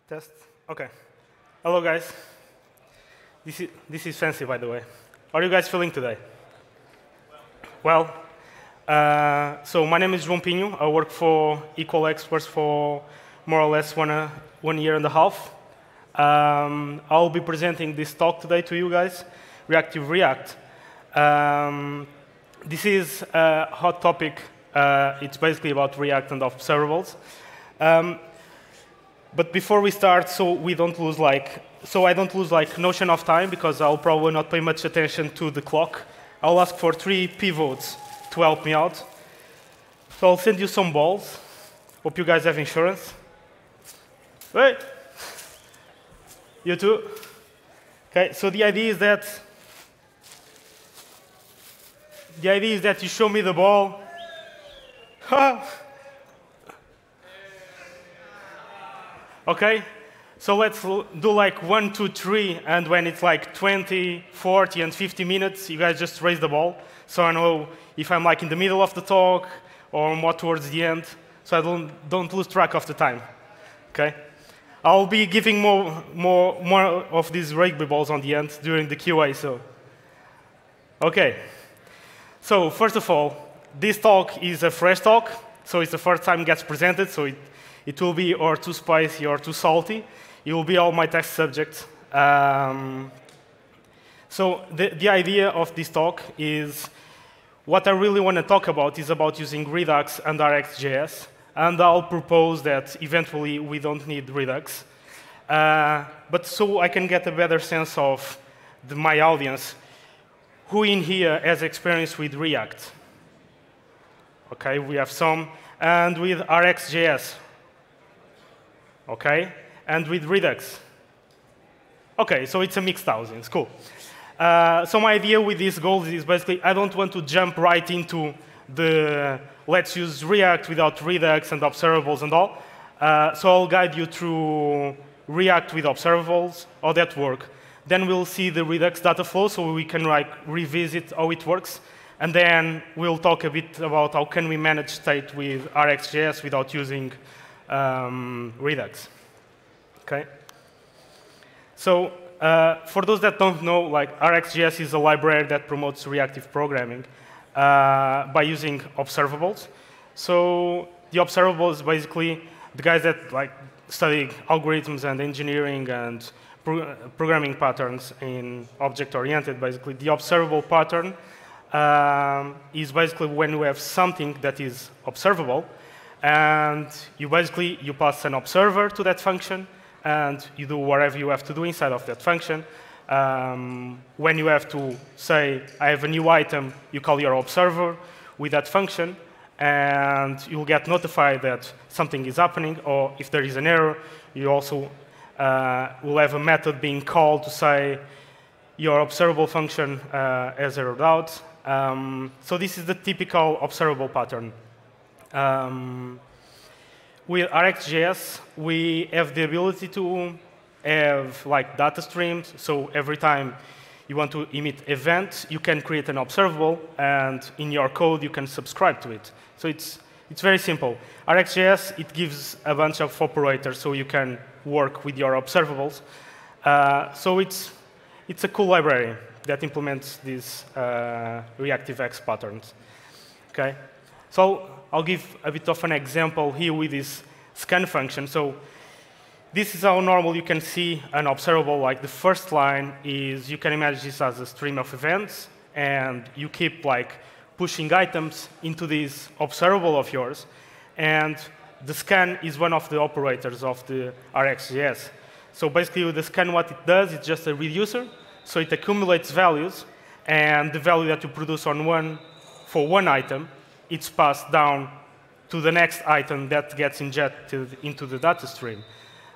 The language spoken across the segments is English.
Test. OK. Hello, guys. This is fancy, by the way. How are you guys feeling today? Well, so my name is João Pinho. I work for Equal Experts for more or less 1 year and a half. I'll be presenting this talk today to you guys, Reactive React. This is a hot topic. It's basically about React and observables. But before we start, so I don't lose notion of time, because I'll probably not pay much attention to the clock. I'll ask for 3 pivots to help me out. So I'll send you some balls. Hope you guys have insurance. Wait. You too? OK, so the idea is that you show me the ball. OK, so let's do like 1, 2, 3, and when it's like 20, 40, and 50 minutes, you guys just raise the ball, so I know if I'm like in the middle of the talk or more towards the end, so I don't lose track of the time. OK, I'll be giving more of these rugby balls on the end during the QA. So, OK. So first of all, this talk is a fresh talk, so it's the first time it gets presented, so it will be or too spicy or too salty. It will be all my test subjects. So the idea of this talk is, what I really want to talk about is about using Redux and Rxjs. And I'll propose that eventually we don't need Redux. But so I can get a better sense of my audience, who in here has experience with React? OK, we have some. And with Rxjs. OK, and with Redux. OK, so it's a mixed audience. Cool. So my idea with these goals is basically I don't want to jump right into the let's use React without Redux and observables and all. So I'll guide you through React with observables, how that work. Then we'll see the Redux data flow, so we can like revisit how it works. And then we'll talk a bit about how can we manage state with Rxjs without using Redux. OK. So for those that don't know, like Rxjs is a library that promotes reactive programming by using observables. So the observables is basically the guys that like study algorithms and engineering and programming patterns in object-oriented. Basically, the observable pattern is basically when you have something that is observable, and you pass an observer to that function, and you do whatever you have to do inside of that function. When you have to say, I have a new item, you call your observer with that function, and you'll get notified that something is happening, or if there is an error, you also will have a method being called to say your observable function has errored out. So this is the typical observable pattern. With Rxjs, we have the ability to have like data streams. So every time you want to emit event, you can create an observable, and in your code you can subscribe to it. So it's very simple. Rxjs, it gives a bunch of operators so you can work with your observables. So it's a cool library that implements these ReactiveX patterns. Okay, so I'll give a bit of an example here with this scan function. So this is how normal you can see an observable. Like the first line is, you can imagine this as a stream of events, and you keep like pushing items into this observable of yours. And the scan is one of the operators of the Rxjs. So basically, with the scan, what it does, it's just a reducer. So it accumulates values, and the value that you produce for one item, it's passed down to the next item that gets injected into the data stream.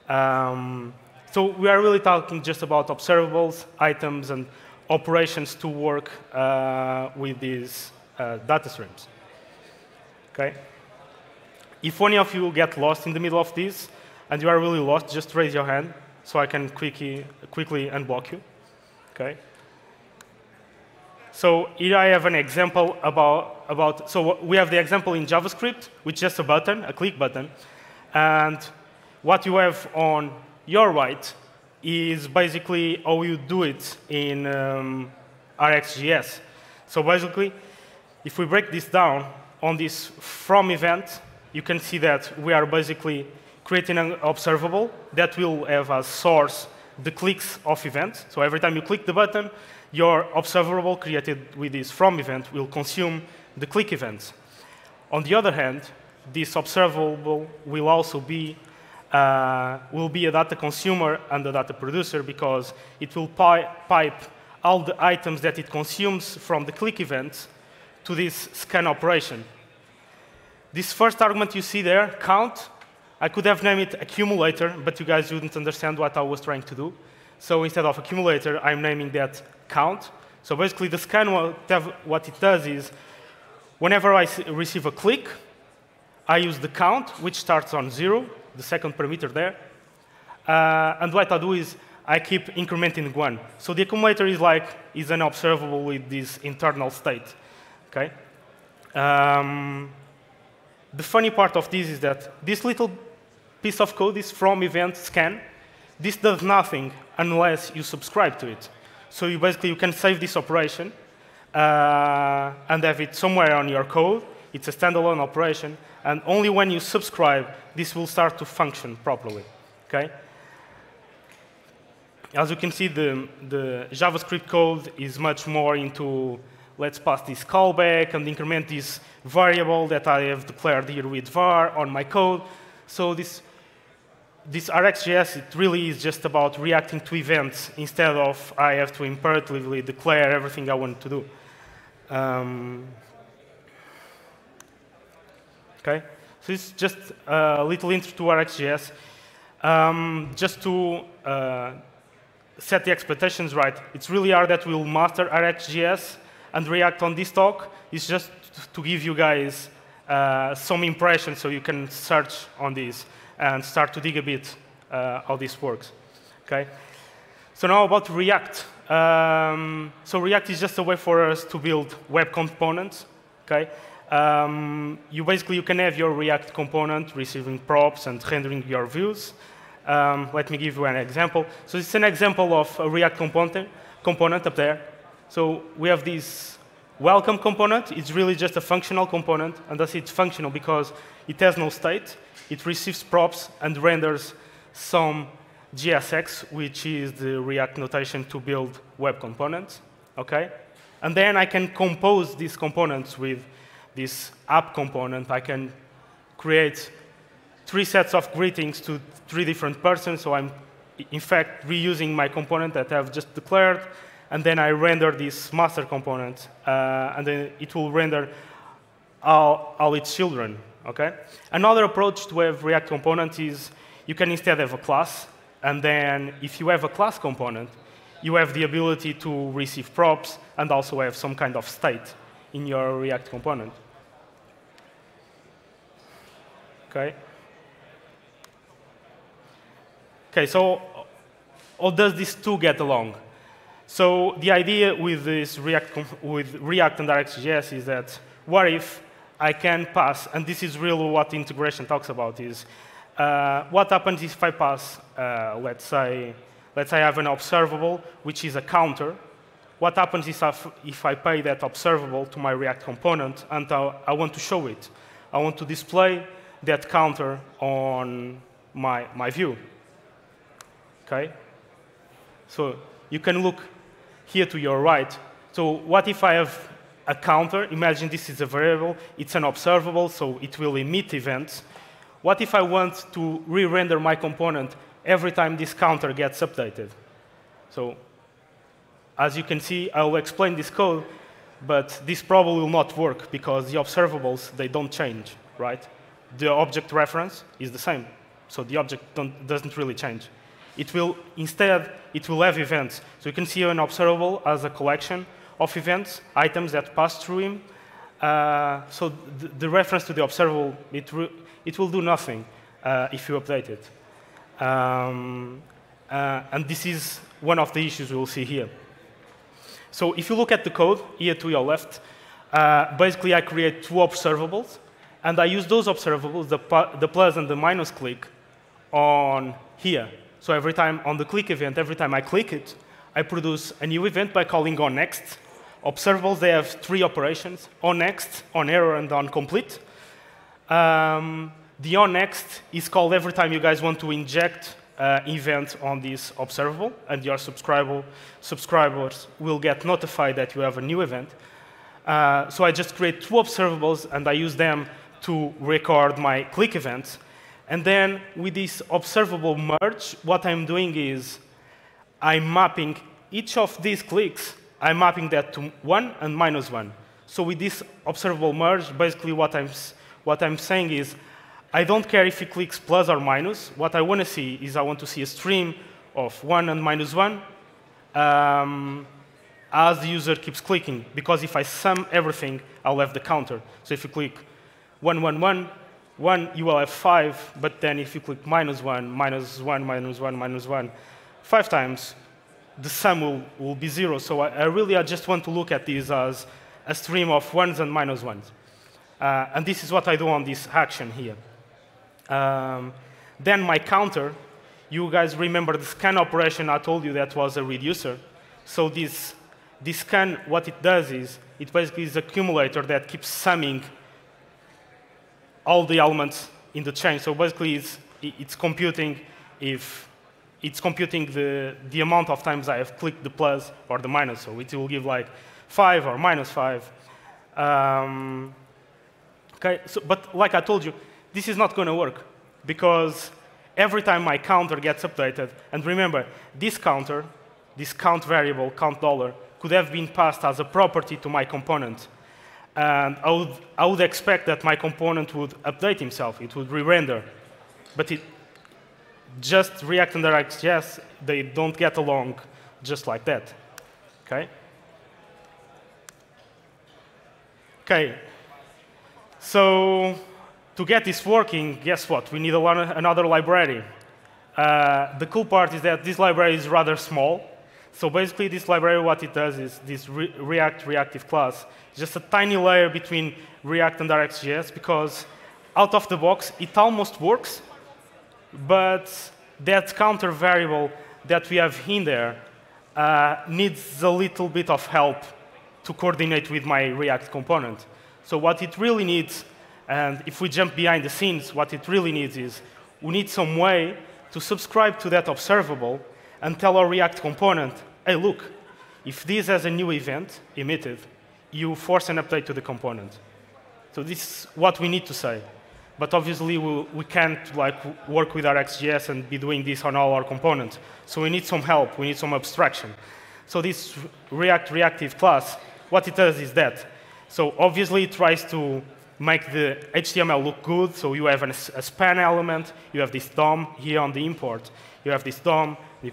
So we are really talking just about observables, items, and operations to work with these data streams. Okay. If one of you get lost in the middle of this, and you are really lost, just raise your hand so I can quickly unblock you. Okay. So here I have an example about so we have the example in JavaScript with just a button, a click button. And what you have on your right is basically how you do it in Rxjs. So basically, if we break this down on this from event, you can see that we are basically creating an observable that will have as source the clicks of events. So every time you click the button, your observable created with this from event will consume the click events. On the other hand, this observable will also be a data consumer and a data producer because it will pipe all the items that it consumes from the click events to this scan operation. This first argument you see there, count, I could have named it accumulator, but you guys wouldn't understand what I was trying to do. So instead of accumulator, I'm naming that count. So basically, the scan, what it does is, whenever I receive a click, I use the count, which starts on 0, the second parameter there. And what I do is I keep incrementing 1. So the accumulator is an observable with this internal state. Okay? The funny part of this is that this little piece of code, this from event scan, this does nothing unless you subscribe to it. So you can save this operation and have it somewhere on your code. It's a standalone operation. And only when you subscribe, this will start to function properly. Okay? As you can see, the JavaScript code is much more into let's pass this callback and increment this variable that I have declared here with var on my code. So this Rxjs, it really is just about reacting to events instead of I have to imperatively declare everything I want to do. Okay, so it's just a little intro to Rxjs. Just to set the expectations right, it's really hard that we'll master Rxjs and React on this talk. It's just to give you guys some impressions so you can search on this and start to dig a bit how this works. Okay. So now about React. So React is just a way for us to build web components. Okay. You can have your React component receiving props and rendering your views. Let me give you an example. So it's an example of a React component up there. So we have this welcome component. It's really just a functional component, and thus it's functional because it has no state. It receives props and renders some JSX, which is the React notation to build web components. Okay? And then I can compose these components with this app component. I can create 3 sets of greetings to 3 different persons. So I'm, in fact, reusing my component that I've just declared. And then I render this master component. And then it will render all its children. Okay? Another approach to have React component is you can instead have a class. And then if you have a class component, you have the ability to receive props and also have some kind of state in your React component. Okay? Okay, so how does these two get along? So the idea with this React and Rxjs is that what if I can pass, and this is really what integration talks about, is what happens if I pass, let's say I have an observable, which is a counter. What happens is if I pay that observable to my React component, and I want to show it. I want to display that counter on my view. Okay? So you can look here to your right. So what if I have a counter? Imagine this is a variable. It's an observable, so it will emit events. What if I want to re-render my component every time this counter gets updated? So as you can see, I will explain this code, but this probably will not work because the observables, they don't change, right? The object reference is the same, so the object doesn't really change. Instead, it will have events. So you can see an observable as a collection of events, items that pass through him. So the reference to the observable, it will do nothing if you update it. And this is one of the issues we'll see here. So if you look at the code here to your left, basically I create 2 observables, and I use those observables, the plus and the minus click, on here. So every time on the click event, every time I click it, I produce a new event by calling onNext. Observables, they have 3 operations: onNext, onError, and onComplete. The onNext is called every time you guys want to inject event on this observable, and your subscribers will get notified that you have a new event. So I just create 2 observables, and I use them to record my click events. And then with this observable merge, what I'm doing is I'm mapping each of these clicks, I'm mapping that to 1 and -1. So with this observable merge, basically what I'm saying is I don't care if he clicks plus or minus. What I want to see is I want to see a stream of 1 and -1 as the user keeps clicking. Because if I sum everything, I'll have the counter. So if you click 1, 1, 1, 1, you will have 5. But then if you click -1, -1, -1, -1, 5 times, the sum will be 0. So I just want to look at this as a stream of 1s and -1s. And this is what I do on this action here. Then my counter, you guys remember the scan operation I told you that was a reducer. So this scan, what it does is, it basically is an accumulator that keeps summing all the elements in the chain. So basically it's computing the amount of times I have clicked the plus or the minus. So it will give like 5 or -5. Okay, so, but like I told you, this is not going to work because every time my counter gets updated, and remember, this counter, this count variable, count $, could have been passed as a property to my component. And I would expect that my component would update himself. It would re-render. But just React and Rxjs, they don't get along just like that. Okay? Okay. So to get this working, guess what? We need another library. The cool part is that this library is rather small. So basically, this library, what it does is this React Reactive class is just a tiny layer between React and Rxjs, because out of the box, it almost works. But that counter variable that we have in there needs a little bit of help to coordinate with my React component. So what it really needs, and if we jump behind the scenes, what it really needs is we need some way to subscribe to that observable and tell our React component, hey, look, if this has a new event emitted, you force an update to the component. So this is what we need to say. But obviously, we can't work with Rxjs and be doing this on all our components. So we need some help. We need some abstraction. So this React Reactive class, what it does is that. So obviously, it tries to make the HTML look good. So you have a span element. You have this DOM here on the import. You have this DOM. You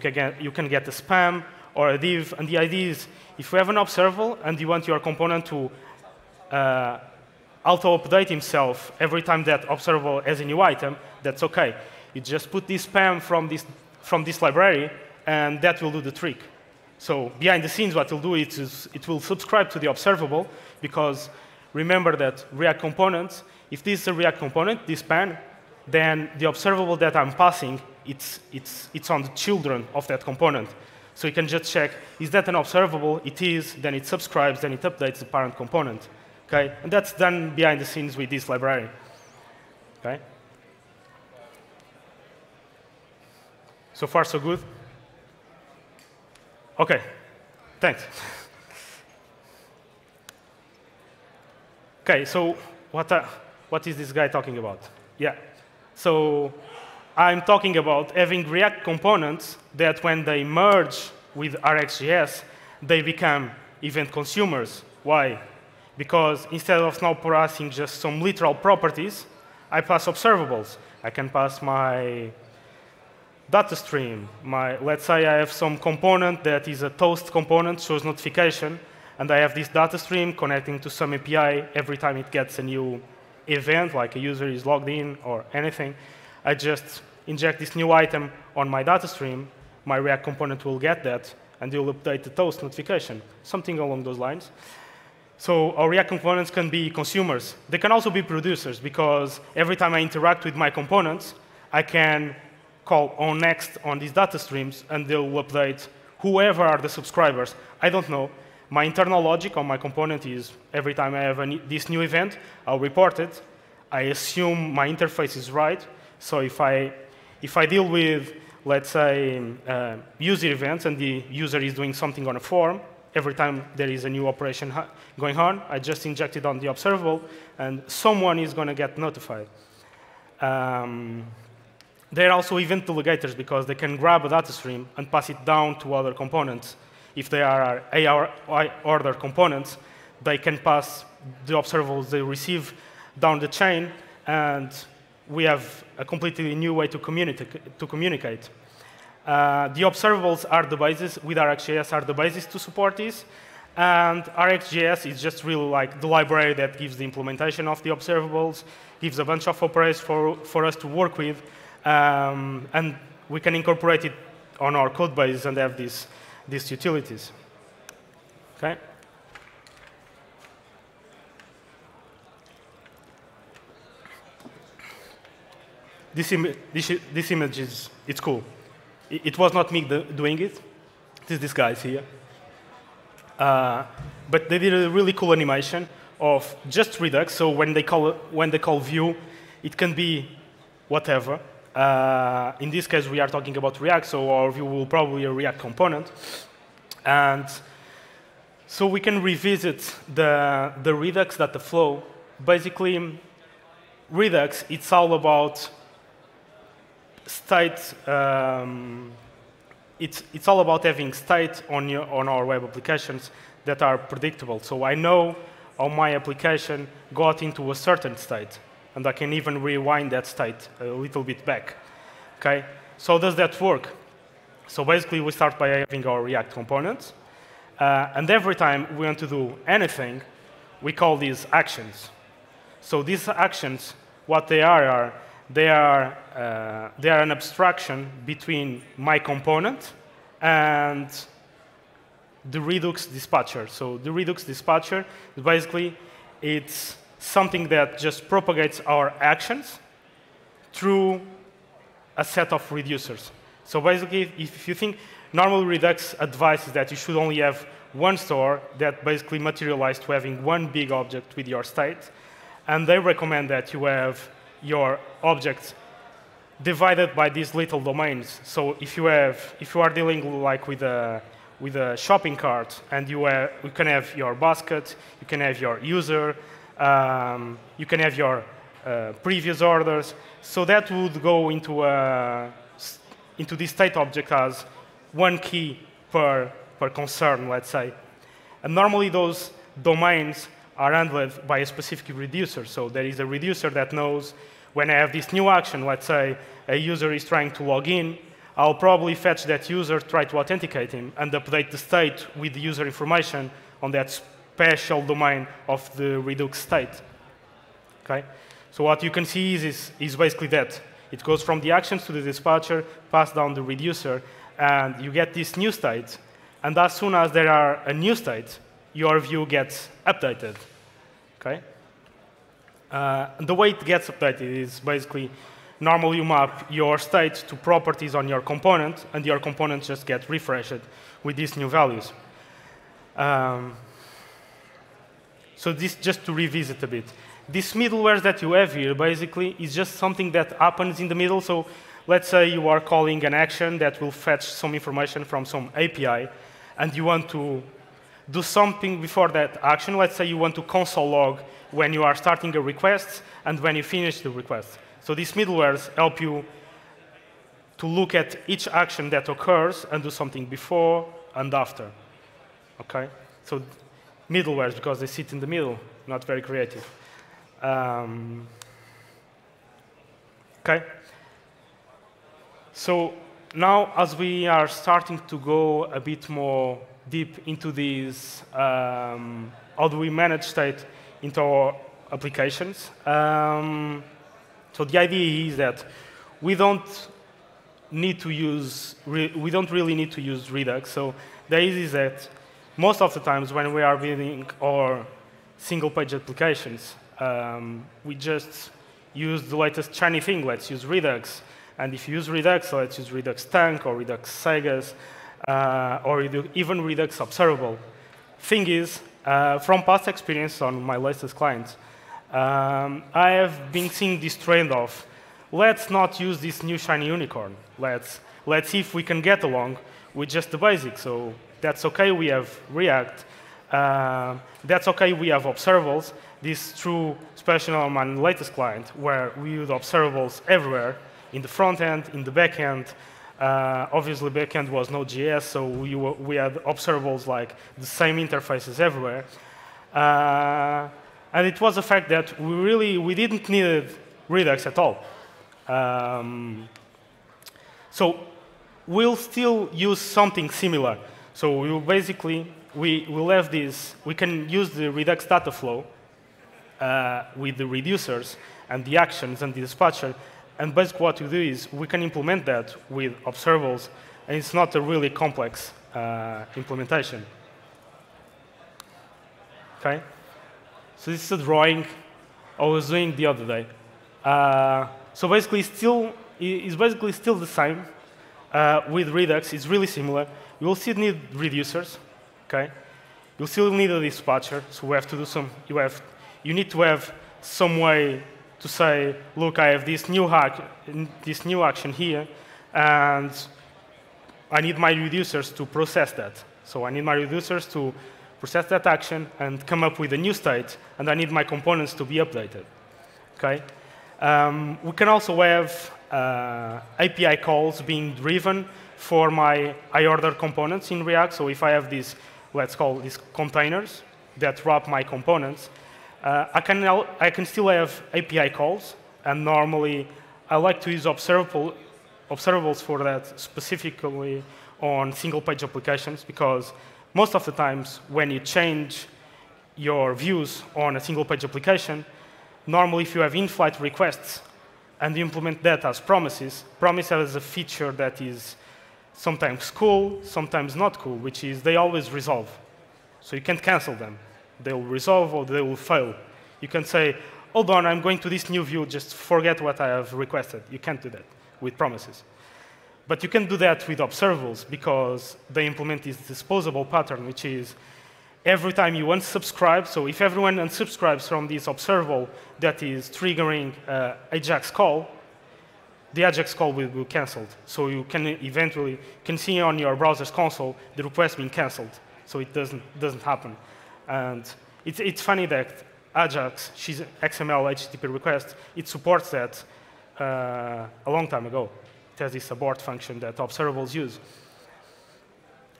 can get a spam or a div. And the idea is, if you have an observable and you want your component to auto-update himself every time that observable has a new item, that's OK. You just put this spam from this library, and that will do the trick. So behind the scenes, what it will do is it will subscribe to the observable, because remember that React components, if this is a React component, this span, then the observable that I'm passing, it's on the children of that component. So you can just check, is that an observable? It is. Then it subscribes. Then it updates the parent component. Okay? And that's done behind the scenes with this library. Okay? So far, so good? OK. Thanks. OK, so what is this guy talking about? Yeah. So I'm talking about having React components that when they merge with Rxjs, they become event consumers. Why? Because instead of now passing just some literal properties, I pass observables. I can pass my data stream. Let's say I have some component that is a toast component, shows notification, and I have this data stream connecting to some API every time it gets a new event, like a user is logged in or anything. I just inject this new item on my data stream. My React component will get that, and it will update the toast notification, something along those lines. So our React components can be consumers. They can also be producers, because every time I interact with my components, I can call onNext on these data streams, and they will update whoever are the subscribers. I don't know. My internal logic on my component is every time I have this new event, I'll report it. I assume my interface is right. So if I deal with, let's say, user events and the user is doing something on a form, every time there is a new operation going on, I just inject it on the observable, and someone is going to get notified. There are also event delegators because they can grab a data stream and pass it down to other components. If they are order components, they can pass the observables they receive down the chain, and we have a completely new way to communicate. The observables are the basis, with Rxjs are the basis to support this, and Rxjs is just really like the library that gives the implementation of the observables, gives a bunch of operators for us to work with, and we can incorporate it on our code base and have these utilities. Okay. This image it's cool. It was not me doing it. It is these guys here. But they did a really cool animation of just Redux. So when they call view, it can be whatever. In this case, we are talking about React, so our view will probably be a React component. And so we can revisit the Redux data flow. Basically, Redux, it's all about state. It's all about having state on our web applications that are predictable. So I know how my application got into a certain state, and I can even rewind that state a little bit back. Okay? So does that work? So basically, we start by having our React components, and every time we want to do anything, we call these actions. So these actions, what they are an abstraction between my component and the Redux Dispatcher. So the Redux Dispatcher, basically, it's something that just propagates our actions through a set of reducers. So basically, if you think, normal Redux advises that you should only have one store that basically materializes to having one big object with your state, and they recommend that you have your objects divided by these little domains. So if you are dealing like with a shopping cart, and you can have your basket, you can have your user, you can have your previous orders. So that would go into this state object as one key per concern, let's say. And normally those domains are handled by a specific reducer. So there is a reducer that knows when I have this new action, let's say a user is trying to log in, I'll probably fetch that user, try to authenticate him, and update the state with the user information on that special domain of the Redux state. Okay? So what you can see is basically that. It goes from the actions to the dispatcher, pass down the reducer, and you get this new state. And as soon as there are a new state, your view gets updated. Okay? The way it gets updated is basically, normally you map your state to properties on your component, and your component just gets refreshed with these new values. So this, just to revisit a bit. This middleware that you have here, basically, is just something that happens in the middle. So let's say you are calling an action that will fetch some information from some API, and you want to do something before that action. Let's say you want to console log when you are starting a request and when you finish the request. So these middlewares help you to look at each action that occurs and do something before and after. Okay? So middlewares, because they sit in the middle, not very creative. Okay? So now, as we are starting to go a bit more deep into these, how do we manage state into our applications? So the idea is that we don't really need to use Redux. So the idea is that most of the times when we are building our single-page applications, we just use the latest shiny thing. Let's use Redux. And if you use Redux, so let's use Redux Tank or Redux Sagas, or even Redux Observable. Thing is, from past experience on my latest clients, I have been seeing this trend of, let's not use this new shiny unicorn. Let's see if we can get along with just the basics. So that's OK, we have React. That's OK, we have observables. This is true, especially on my latest client, where we use observables everywhere, in the front end, in the back end. Obviously, back end was Node.js, so we had observables like the same interfaces everywhere. And it was the fact that we didn't need Redux at all. So we'll still use something similar. So we'll basically, we'll have this, we can use the Redux data flow with the reducers and the actions and the dispatcher. And basically what we do is we can implement that with observables, and it's not a really complex implementation. Okay? So this is a drawing I was doing the other day. So basically it's basically still the same with Redux. It's really similar. You will still need reducers. Okay? You'll still need a dispatcher. So we have to do some. You need to have some way to say, look, I have this new action here, and I need my reducers to process that. So I need my reducers to process that action and come up with a new state, and I need my components to be updated. Okay? We can also have API calls being driven for my I-order components in React. So if I have these, let's call these containers that wrap my components, I can still have API calls, and normally I like to use observables for that, specifically on single-page applications, because most of the times when you change your views on a single-page application, normally if you have in-flight requests and you implement that as promises, promise has a feature that is sometimes cool, sometimes not cool, which is they always resolve. So you can't cancel them. They will resolve or they will fail. You can say, hold on, I'm going to this new view, just forget what I have requested. You can't do that with promises. But you can do that with observables because they implement this disposable pattern, which is every time you unsubscribe, so if everyone unsubscribes from this observable that is triggering Ajax call, the Ajax call will be canceled. So you can eventually see on your browser's console the request being canceled. So it doesn't happen. And it's funny that Ajax, XML HTTP request, it supports that a long time ago. It has this abort function that observables use.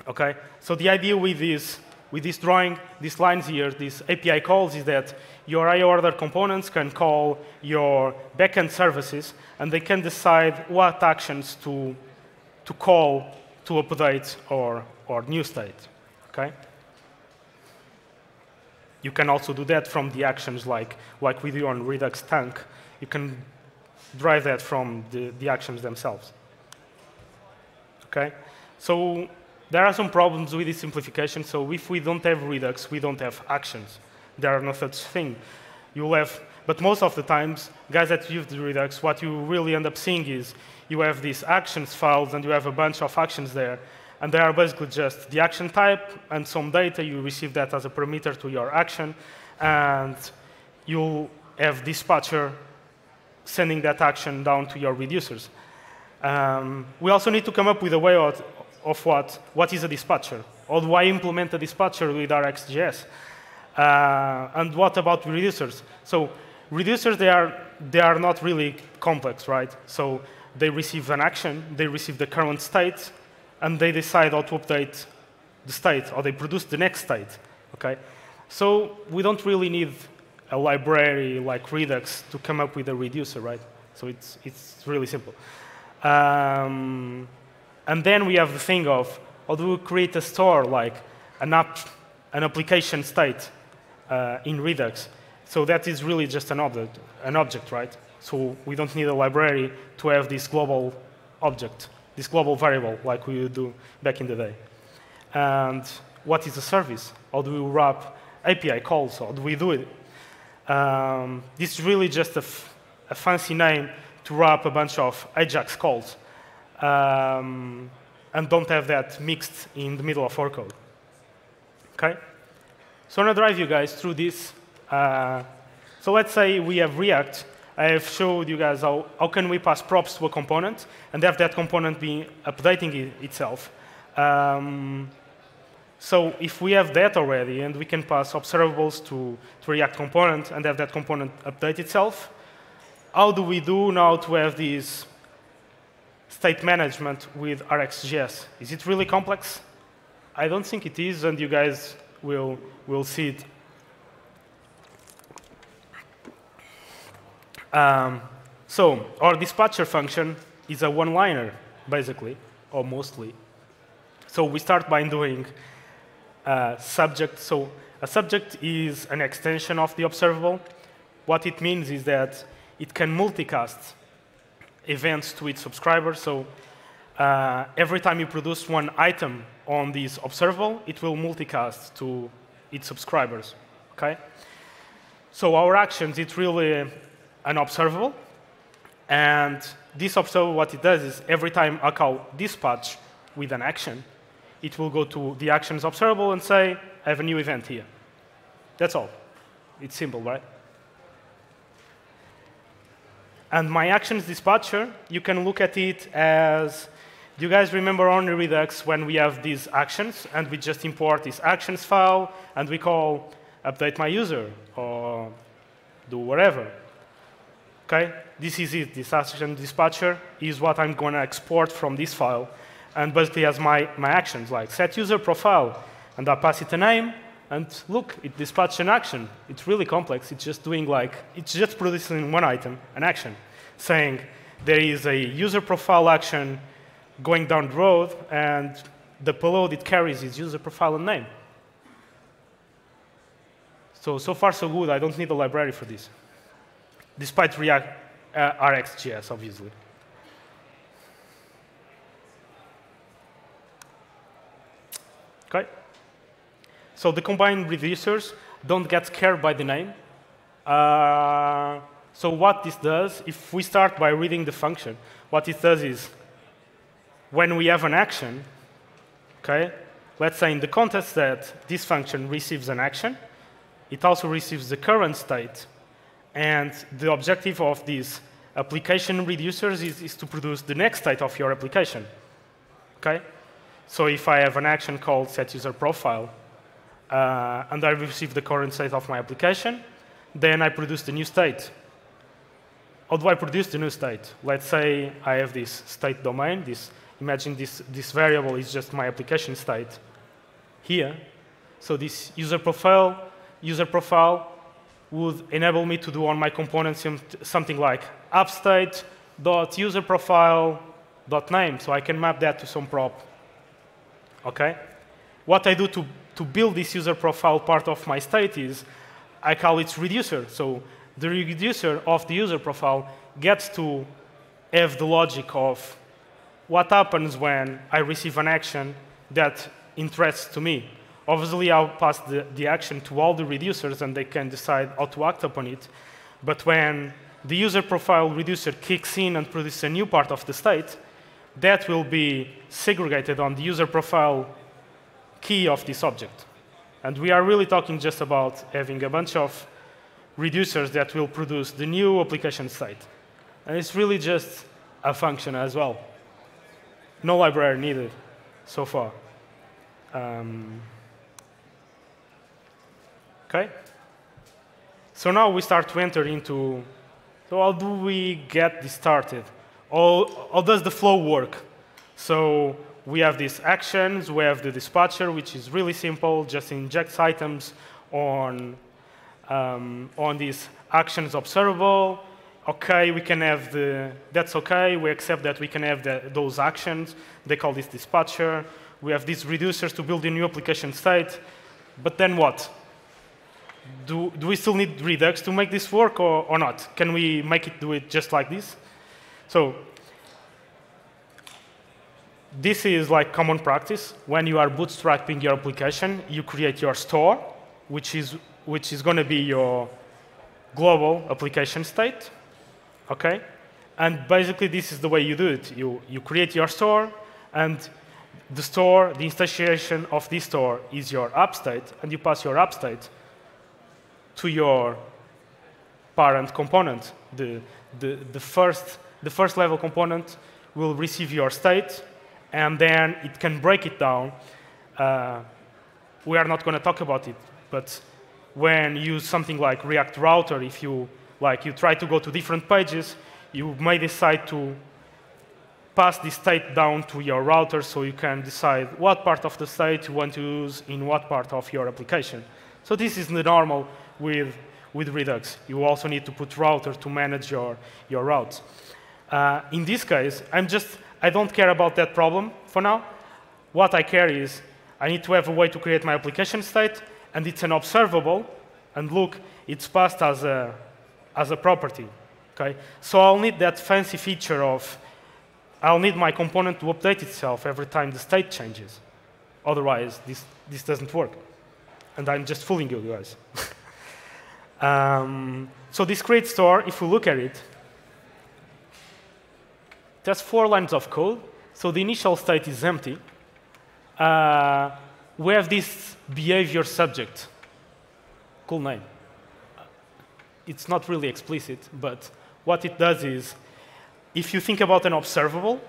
Okay, so the idea with this drawing, these lines here, these API calls, is that your I-order components can call your backend services, and they can decide what actions to call to update or new state. Okay. You can also do that from the actions like we do on Redux Tank. You can drive that from the actions themselves. Okay? So there are some problems with this simplification. So if we don't have Redux, we don't have actions. There are no such thing. You'll have, but most of the times, guys that use the Redux, what you really end up seeing is you have these actions files, and you have a bunch of actions there. And they are basically just the action type and some data. You receive that as a parameter to your action. And you'll have dispatcher sending that action down to your reducers. We also need to come up with a way of what is a dispatcher. Or do I implement a dispatcher with Rxjs? And what about reducers? So reducers, they are not really complex, right? So they receive an action. They receive the current state. And they decide how to update the state, or they produce the next state. Okay? So we don't really need a library like Redux to come up with a reducer, right? So it's really simple. And then we have the thing of, how do we create a store like an application state in Redux? So that is really just an object, right? So we don't need a library to have this global object, this global variable like we would do back in the day. And what is a service? How do we wrap API calls? How do we do it? This is really just a fancy name to wrap a bunch of Ajax calls and don't have that mixed in the middle of our code. Okay? So I'm going to drive you guys through this. So let's say we have React. I have showed you guys how can we pass props to a component and have that component be updating itself. So if we have that already and we can pass observables to React component and have that component update itself, how do we do now to have this state management with Rxjs? Is it really complex? I don't think it is, and you guys will see it. So our dispatcher function is a one-liner, basically, or mostly. So we start by doing subject. So a subject is an extension of the observable. What it means is that it can multicast events to its subscriber. So every time you produce one item on this observable, it will multicast to its subscribers. Okay? So our actions, it's really an observable. And this observable, what it does is every time I call dispatch with an action, it will go to the actions observable and say, I have a new event here. That's all. It's simple, right? And my actions dispatcher, you can look at it as, do you guys remember on Redux when we have these actions and we just import this actions file and we call update my user or do whatever? Okay? This is it. This action dispatcher is what I'm going to export from this file and basically has my actions like set user profile, and I pass it a name, and look, it dispatches an action. It's really complex. It's just doing it's just producing one item, an action, saying there is a user profile action going down the road, and the payload it carries is user profile and name. So far so good. I don't need a library for this, despite React Rxjs, obviously. Okay. So the combined reducers don't get scared by the name. So what this does, if we start by reading the function, what it does is when we have an action, okay, let's say in the context that this function receives an action, it also receives the current state. And the objective of these application reducers is to produce the next state of your application. Okay? So if I have an action called setUserProfile, and I receive the current state of my application, then I produce the new state. How do I produce the new state? Let's say I have this state domain. Imagine this variable is just my application state here. So this user profile would enable me to do on my components something like appstate.userprofile.name. So I can map that to some prop. Okay? What I do to build this user profile part of my state is I call its reducer. So the reducer of the user profile gets to have the logic of what happens when I receive an action that interests to me. Obviously, I'll pass the action to all the reducers, and they can decide how to act upon it. But when the user profile reducer kicks in and produces a new part of the state, that will be segregated on the user profile key of this object. And we are really talking just about having a bunch of reducers that will produce the new application state. And it's really just a function as well. No library needed so far. Okay? So now we start to enter into, so how do we get this started? How does the flow work? So we have these actions, we have the dispatcher, which is really simple, just injects items on these actions observable. Okay, we can have that's okay, we accept that we can have those actions. They call this dispatcher. We have these reducers to build a new application state. But then what? Do we still need Redux to make this work or not? Can we make it do it just like this? So this is like common practice. When you are bootstrapping your application, you create your store, which is going to be your global application state. Okay? And basically, this is the way you do it. You create your store, and the instantiation of this store is your app state, and you pass your app state to your parent component. The first level component will receive your state, and then it can break it down. We are not going to talk about it, but when you use something like React Router, if you try to go to different pages, you may decide to pass the state down to your router so you can decide what part of the state you want to use in what part of your application. So this is the normal with Redux. You also need to put router to manage your routes. In this case, I don't care about that problem for now. What I care is I need to have a way to create my application state, and it's an observable, and look, it's passed as a property. Okay? So I'll need that fancy feature of I'll need my component to update itself every time the state changes. Otherwise, this doesn't work. And I'm just fooling you guys. So this create store, if we look at it, there's 4 lines of code. So the initial state is empty. We have this behavior subject. Cool name. It's not really explicit, but what it does is, if you think about an observable,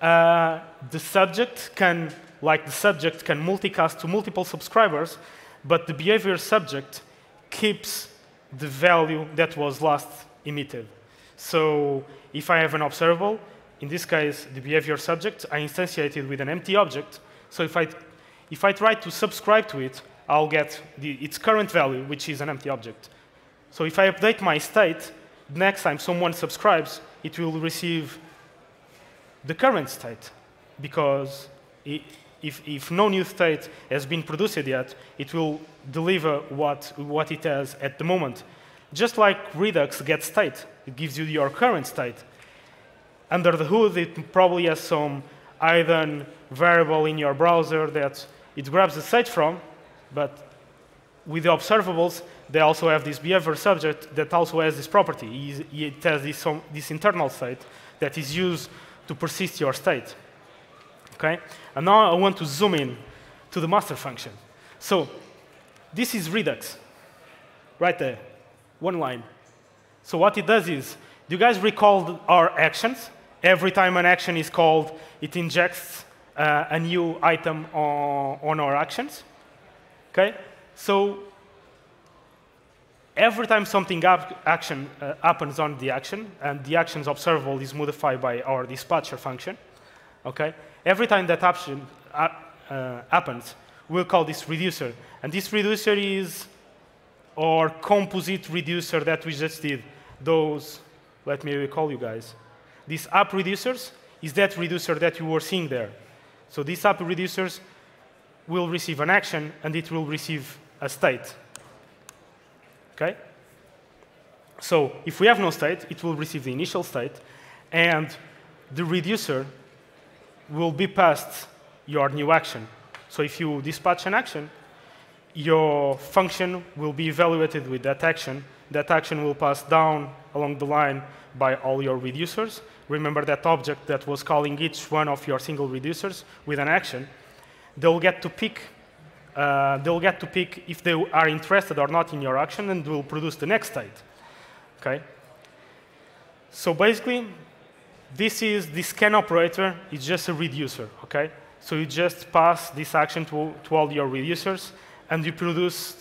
the subject can multicast to multiple subscribers, but the behavior subject keeps the value that was last emitted. So if I have an observable, in this case, the behavior subject, I instantiate it with an empty object. So if I try to subscribe to it, I'll get its current value, which is an empty object. So if I update my state, next time someone subscribes, it will receive the current state, because if no new state has been produced yet, it will deliver what it has at the moment. Just like Redux gets state, it gives you your current state. Under the hood, it probably has some hidden variable in your browser that it grabs the state from, but with the observables, they also have this behavior subject that also has this property. It has this internal state that is used to persist your state. Okay? And now I want to zoom in to the master function. So this is Redux, right there, 1 line. So what it does is, do you guys recall our actions? Every time an action is called, it injects a new item on our actions. Okay? So every time something happens on the action, and the action's observable is modified by our dispatcher function, okay? Every time that action happens, we'll call this reducer. And this reducer is our composite reducer that we just did. Let me recall you guys. These app reducers is that reducer that you were seeing there. So these app reducers will receive an action, and it will receive a state. Okay? So if we have no state, it will receive the initial state, and the reducer will be passed your new action. So if you dispatch an action, your function will be evaluated with that action. That action will pass down along the line by all your reducers. Remember that object that was calling each one of your single reducers with an action. They'll get to pick if they are interested or not in your action, and will produce the next state. Okay? So basically, this scan operator is just a reducer. Okay? So you just pass this action to all your reducers, and you produce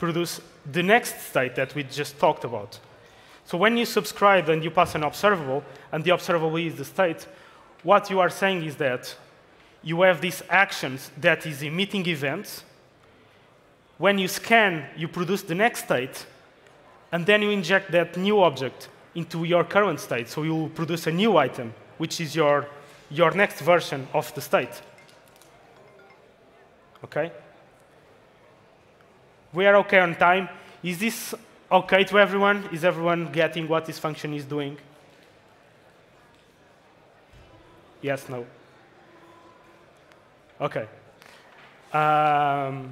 the next state that we just talked about. So when you subscribe and you pass an observable, and the observable is the state, what you are saying is that you have these actions that is emitting events. When you scan, you produce the next state, and then you inject that new object into your current state. So you will produce a new item, which is your next version of the state. Okay? We are OK on time. Is this OK to everyone? Is everyone getting what this function is doing? Yes, no? OK. I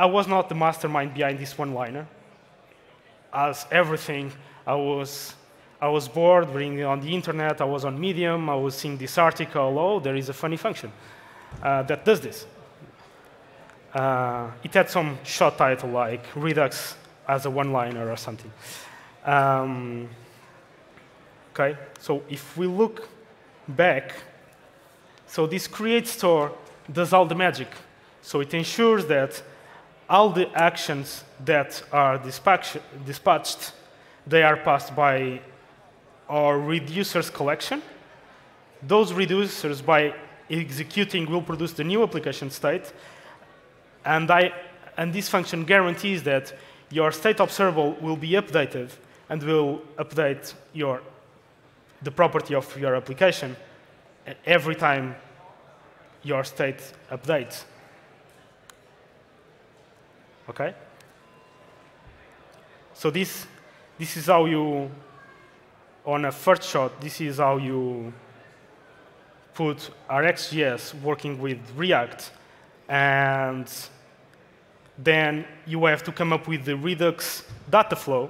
was not the mastermind behind this one-liner. As everything, I was I was bored reading on the internet, I was on Medium, I was seeing this article, oh, there is a funny function that does this. It had some short title like Redux as a one-liner or something. Okay, so if we look back, so this create store does all the magic. So it ensures that all the actions that are dispatched, they are passed by our reducers collection. Those reducers, by executing, will produce the new application state. And this function guarantees that your state observable will be updated and will update the property of your application every time your state updates. Okay? So this is how you, on a first shot, this is how you put Rxjs working with React, and then you have to come up with the Redux data flow.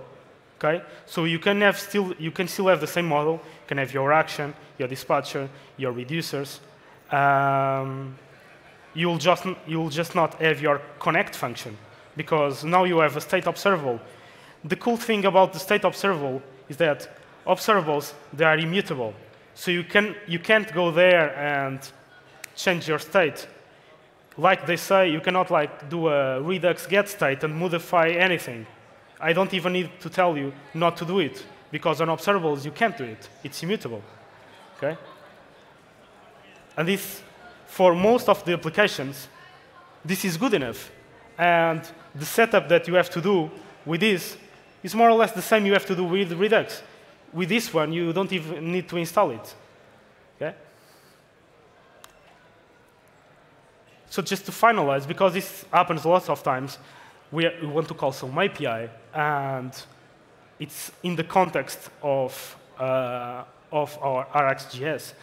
Okay? So you can still have the same model. You can have your action, your dispatcher, your reducers. You'll just not have your connect function, because now you have a state observable. The cool thing about the state observable is that observables, they are immutable. So you can't go there and change your state. Like they say, you cannot like do a Redux get state and modify anything. I don't even need to tell you not to do it, because on observables you can't do it. It's immutable. Okay? And this, for most of the applications, this is good enough. And the setup that you have to do with this is more or less the same you have to do with Redux. With this one, you don't even need to install it. Okay? So just to finalize, because this happens lots of times, we want to call some API, and it's in the context of our Rxjs.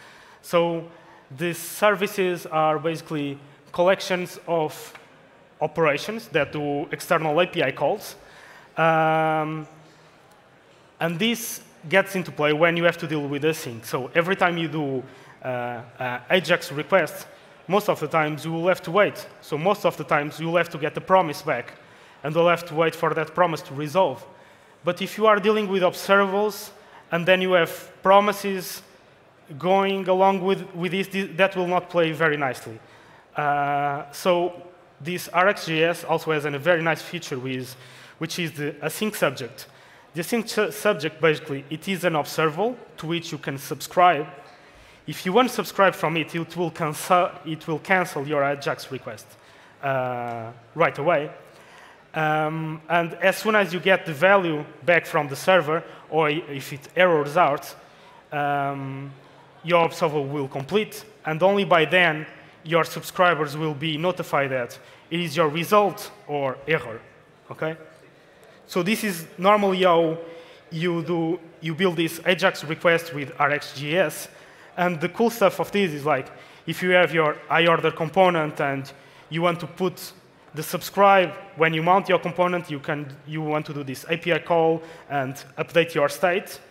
So these services are basically collections of operations that do external API calls. And this gets into play when you have to deal with async. So every time you do Ajax request, most of the times you will have to wait. So most of the times you will have to get the promise back, and you'll have to wait for that promise to resolve. But if you are dealing with observables, and then you have promises going along with this, that will not play very nicely. So this Rxjs also has a very nice feature, which is the async subject. The async subject, basically, it is an observable to which you can subscribe. If you unsubscribe from it, it will cancel your Ajax request right away. And as soon as you get the value back from the server, or if it errors out, your observable will complete, and only by then your subscribers will be notified that it is your result or error. Okay? So this is normally how you build this Ajax request with Rxjs. And the cool stuff of this is like, if you have your iOrder component and you want to put the subscribe when you mount your component, you want to do this API call and update your state.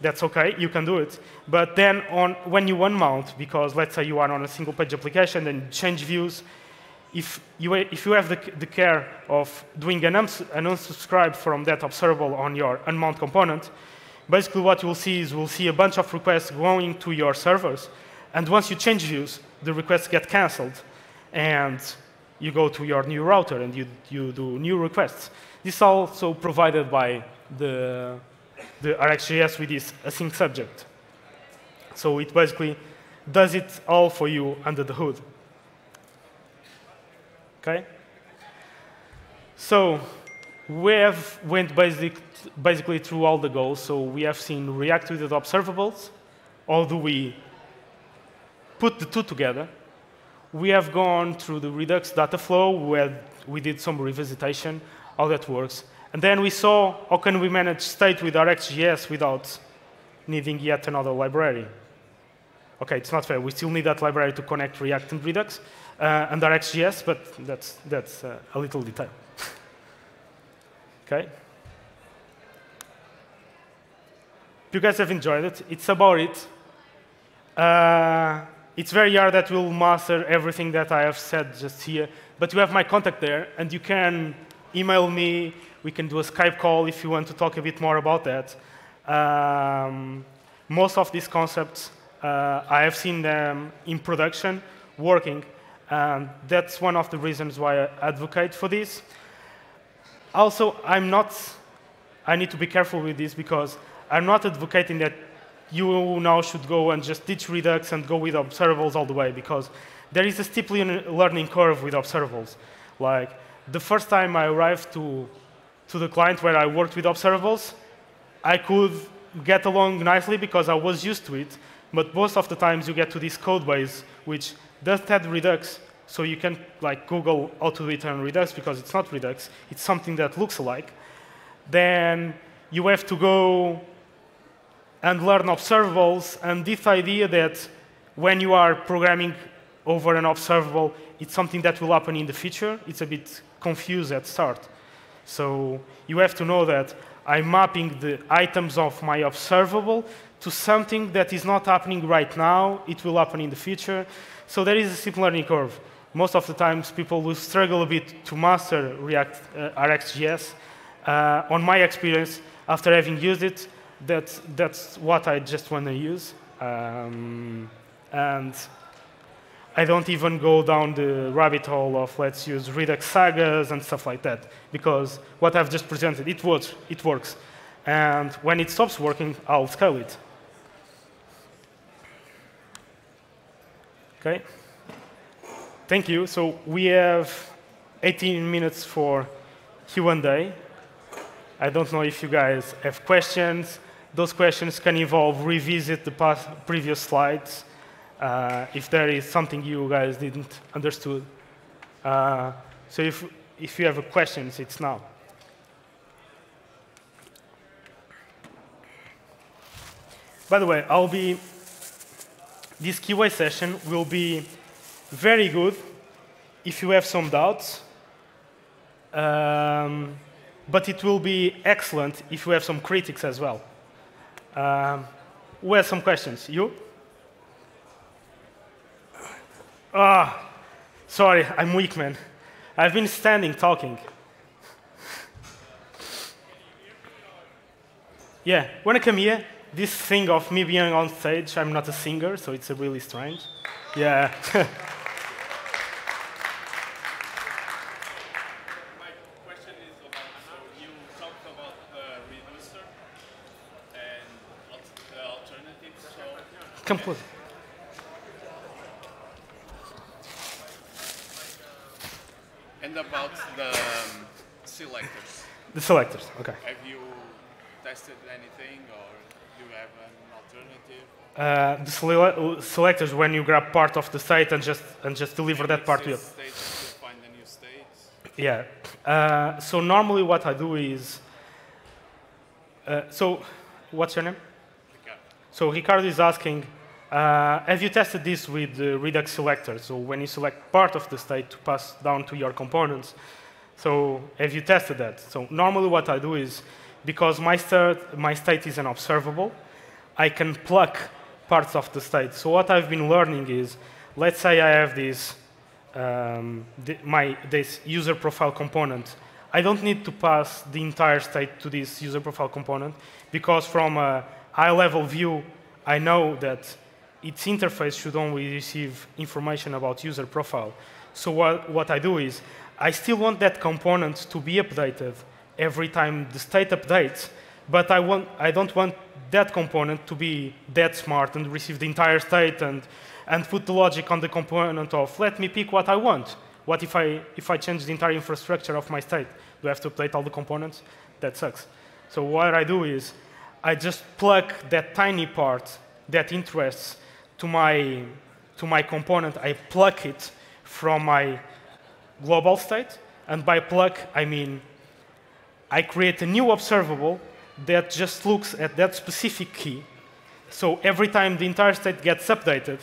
That's OK, you can do it. But then when you unmount, because let's say you are on a single page application and change views, if you have the care of doing an unsubscribe from that observable on your unmount component, basically what you'll see is we'll see a bunch of requests going to your servers. And once you change views, the requests get canceled. And you go to your new router and you do new requests. This is also provided by the Rxjs with this async subject. So it basically does it all for you under the hood. Okay? So we have went basically through all the goals. So we have seen React with observables. How do we put the two together? We have gone through the Redux data flow, where we did some revisitation, how that works. And then we saw how can we manage state with Rxjs without needing yet another library. OK, it's not fair. We still need that library to connect React and Redux and Rxjs, but that's a little detail. OK? you guys have enjoyed it. It's about it. It's very hard that we'll master everything that I have said just here, but you have my contact there, and you can email me. We can do a Skype call if you want to talk a bit more about that. Most of these concepts, I have seen them in production working, and that's one of the reasons why I advocate for this. Also, I need to be careful with this because I'm not advocating that you now should go and just teach Redux and go with observables all the way, because there is a steep learning curve with observables. Like, the first time I arrived to the client where I worked with observables, I could get along nicely because I was used to it, but most of the times you get to this code base, which does have Redux, so you can like Google how to do it on Redux because it's not Redux, it's something that looks alike. Then you have to go and learn observables, and this idea that when you are programming over an observable, it's something that will happen in the future, it's a bit confused at start. So you have to know that I'm mapping the items of my observable to something that is not happening right now, it will happen in the future. So there is a steep learning curve. Most of the times people will struggle a bit to master Rxjs. On my experience, after having used it, that's what I just want to use. And I don't even go down the rabbit hole of let's use Redux sagas and stuff like that, because what I've just presented, it works. And when it stops working, I'll scale it. OK? Thank you. So we have 18 minutes for Q&A. I don't know if you guys have questions. Those questions can involve revisit the previous slides if there is something you guys didn't understood. So if you have questions, it's now. By the way, this QA session will be very good if you have some doubts. But it will be excellent if you have some critics as well. Who has some questions? You? Sorry, I'm weak, man. I've been standing talking. Yeah, when I come here, this thing of me being on stage, I'm not a singer, so it's really strange. Yeah. Completely. And about the selectors. The selectors, OK. Have you tested anything, or do you have an alternative? The selectors, when you grab part of the state and just deliver that part to you. State to find a new state? Yeah. So normally what I do is, so what's your name? Ricardo. So Ricardo is asking, have you tested this with the Redux selector? So when you select part of the state to pass down to your components, so have you tested that? So normally what I do is, because my state is an observable, I can pluck parts of the state. So what I've been learning is, let's say I have this user profile component. I don't need to pass the entire state to this user profile component, because from a high-level view, I know that its interface should only receive information about user profile. So what I do is, I still want that component to be updated every time the state updates, but I don't want that component to be that smart and receive the entire state and put the logic on the component of, let me pick what I want. What if I change the entire infrastructure of my state? Do I have to update all the components? That sucks. So what I do is, I just plug that tiny part that interests to my component. I pluck it from my global state. And by pluck, I mean I create a new observable that just looks at that specific key. So every time the entire state gets updated,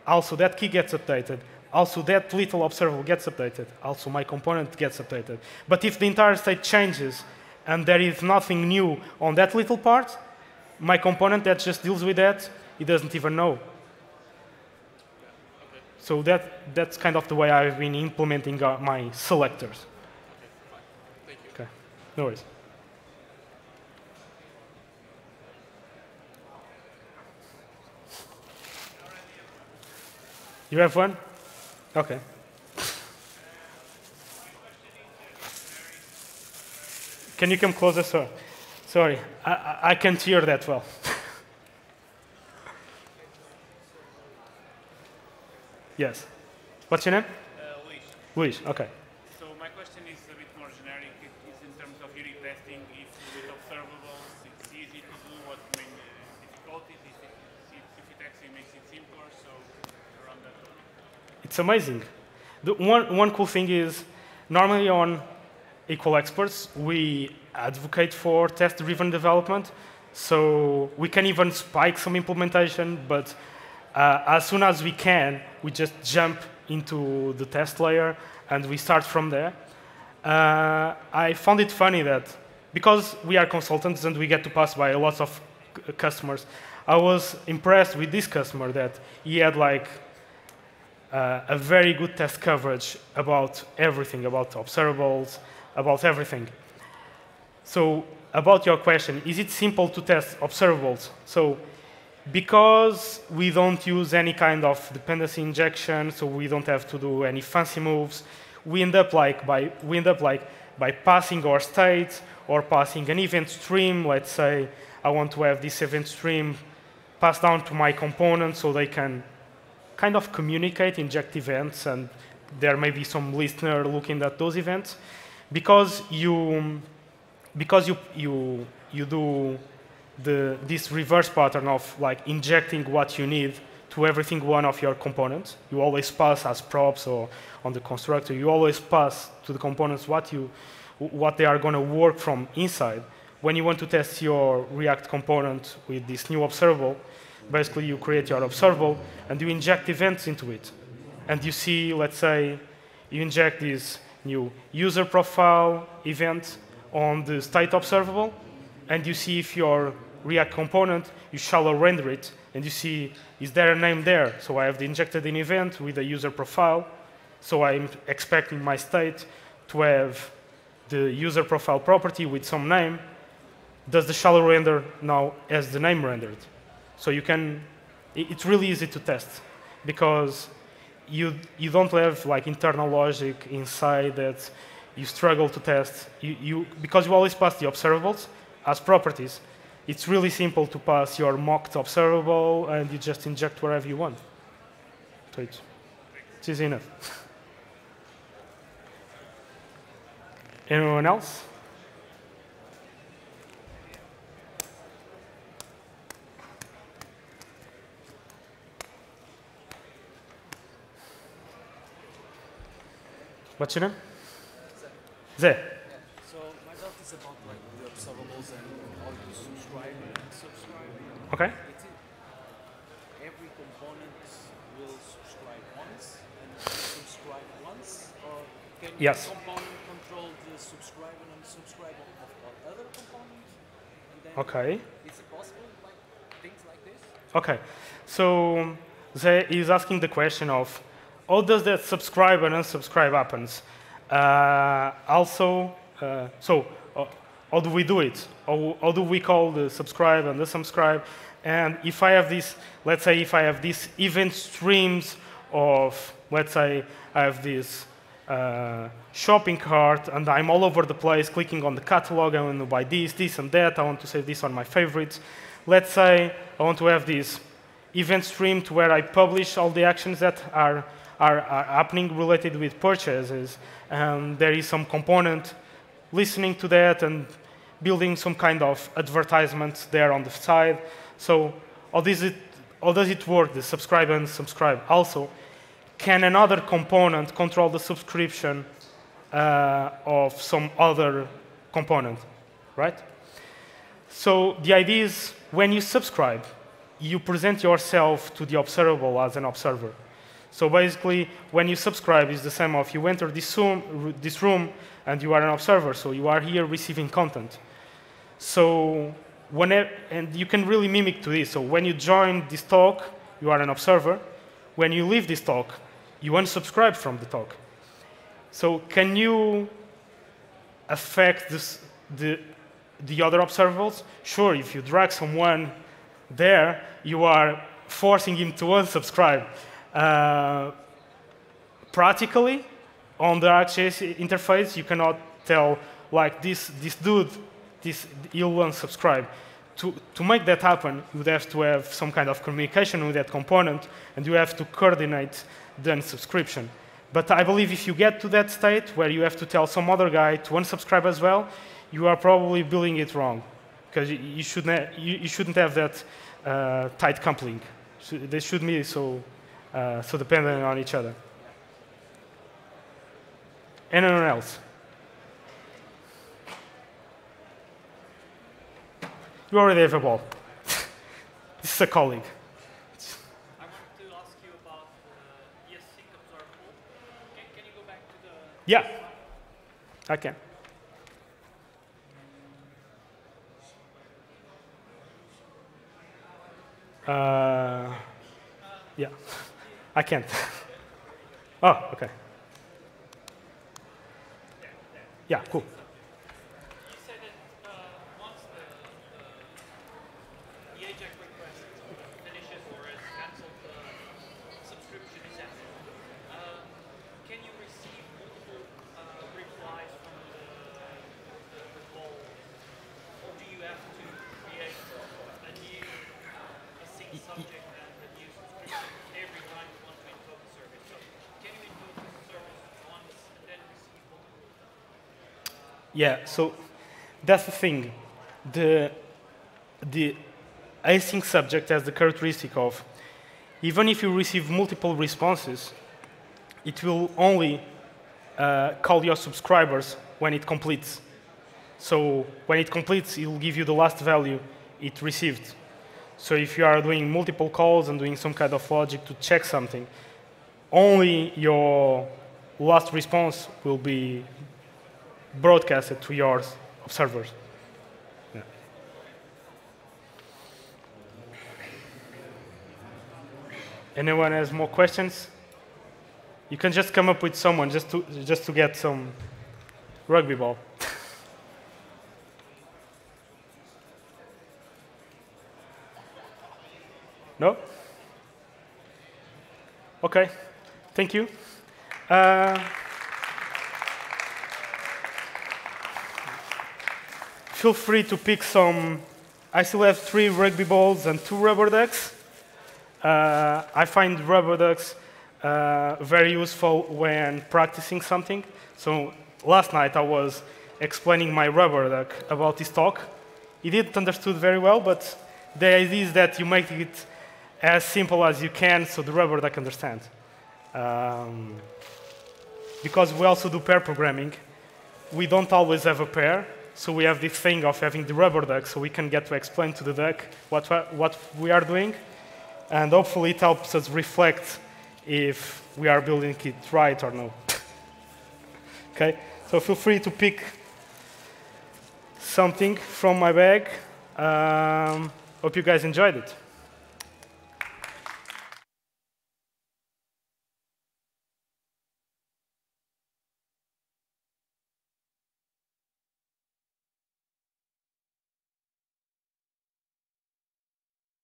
also that key gets updated, also that little observable gets updated, also my component gets updated. But if the entire state changes and there is nothing new on that little part, my component that just deals with that, it doesn't even know. So that's kind of the way I've been implementing my selectors. Thank you. Okay, no worries. You have one? Okay. Can you come closer, sir? Sorry, I can't hear that well. Yes. What's your name? Luis. Luis, okay. So my question is a bit more generic. It is in terms of unit testing. If with observables, it's easy to do. What main difficulties? If it actually makes it simpler. So around that topic. It's amazing. The one cool thing is, normally on Equal Experts, we advocate for test-driven development. So we can even spike some implementation, but as soon as we can, we just jump into the test layer and we start from there. I found it funny that because we are consultants and we get to pass by lots of customers, I was impressed with this customer that he had like a very good test coverage about everything, about observables, about everything. So about your question, is it simple to test observables? So because we don't use any kind of dependency injection, so we don't have to do any fancy moves, we end up by passing our state or passing an event stream. Let's say I want to have this event stream passed down to my component so they can kind of communicate, inject events, and there may be some listener looking at those events. Because you do this reverse pattern of like injecting what you need to everything one of your components. You always pass as props or on the constructor. You always pass to the components what they are going to work from inside. When you want to test your React component with this new observable, basically you create your observable and you inject events into it. And you see, let's say, you inject this new user profile event on the state observable, and you see if your React component, you shallow render it, and you see, is there a name there? So I have injected an event with a user profile, so I'm expecting my state to have the user profile property with some name. Does the shallow render now has the name rendered? So you can, it's really easy to test, because you don't have like internal logic inside that you struggle to test. Because you always pass the observables as properties, it's really simple to pass your mocked observable and you just inject wherever you want. So it's easy enough. Anyone else? What's your name? Zé. So my doubt is about like the observables and how you subscribe and unsubscribe. Okay. Every component will subscribe once and unsubscribe once, or can Yes. the component control the subscribe and unsubscribe of other components? And then Okay. is it possible, like things like this? Okay. So Zé is asking the question of how does that subscribe and unsubscribe happens? How do we do it? How do we call the subscribe and the unsubscribe? And if I have this, let's say if I have these event streams of, let's say I have this shopping cart and I'm all over the place clicking on the catalog, I want to buy this and that, I want to save this on my favorites. Let's say I want to have this event stream to where I publish all the actions that are happening related with purchases, and there is some component listening to that and building some kind of advertisement there on the side. So how does it work, the subscribe and subscribe? Also, can another component control the subscription of some other component, right? So the idea is when you subscribe, you present yourself to the observable as an observer. So basically, when you subscribe, it's the same of you enter this room and you are an observer, so you are here receiving content. So and you can really mimic to this. So when you join this talk, you are an observer. When you leave this talk, you unsubscribe from the talk. So can you affect the other observables? Sure, if you drag someone there, you are forcing him to unsubscribe. Practically, on the Rxjs interface, you cannot tell, like, this dude, he'll unsubscribe. To make that happen, you would have to have some kind of communication with that component, and you have to coordinate the unsubscription. But I believe if you get to that state where you have to tell some other guy to unsubscribe as well, you are probably building it wrong, because you shouldn't have that tight coupling. They shouldn't be so dependent on each other. Anyone else? You already have a ball. This is a colleague. I wanted to ask you about the ES-Sync observable. Can you go back to the... Yeah, I can. Yeah, I can't. Oh, OK. Yeah, cool. You said that once the AJAX request finishes or is cancelled, the subscription is ended. Can you receive multiple replies from the call, or do you have to create a new async subject and a new subscription every time you want to invoke a service? So can you invoke a service once and then receive multiple? Yeah, so that's the thing. The async subject has the characteristic of, even if you receive multiple responses, it will only call your subscribers when it completes. So when it completes, it will give you the last value it received. So if you are doing multiple calls and doing some kind of logic to check something, only your last response will be broadcasted to your observers. Yeah. Anyone has more questions? You can just come up with someone just to get some rugby ball. No? OK. Thank you. Feel free to pick some. I still have 3 rugby balls and 2 rubber ducks. I find rubber ducks very useful when practicing something. So last night I was explaining my rubber duck about this talk. He didn't understood very well, but the idea is that you make it as simple as you can so the rubber duck understands. Because we also do pair programming, we don't always have a pair. So we have this thing of having the rubber duck, so we can get to explain to the duck what we are doing. And hopefully it helps us reflect if we are building it right or no. OK? So feel free to pick something from my bag. Hope you guys enjoyed it.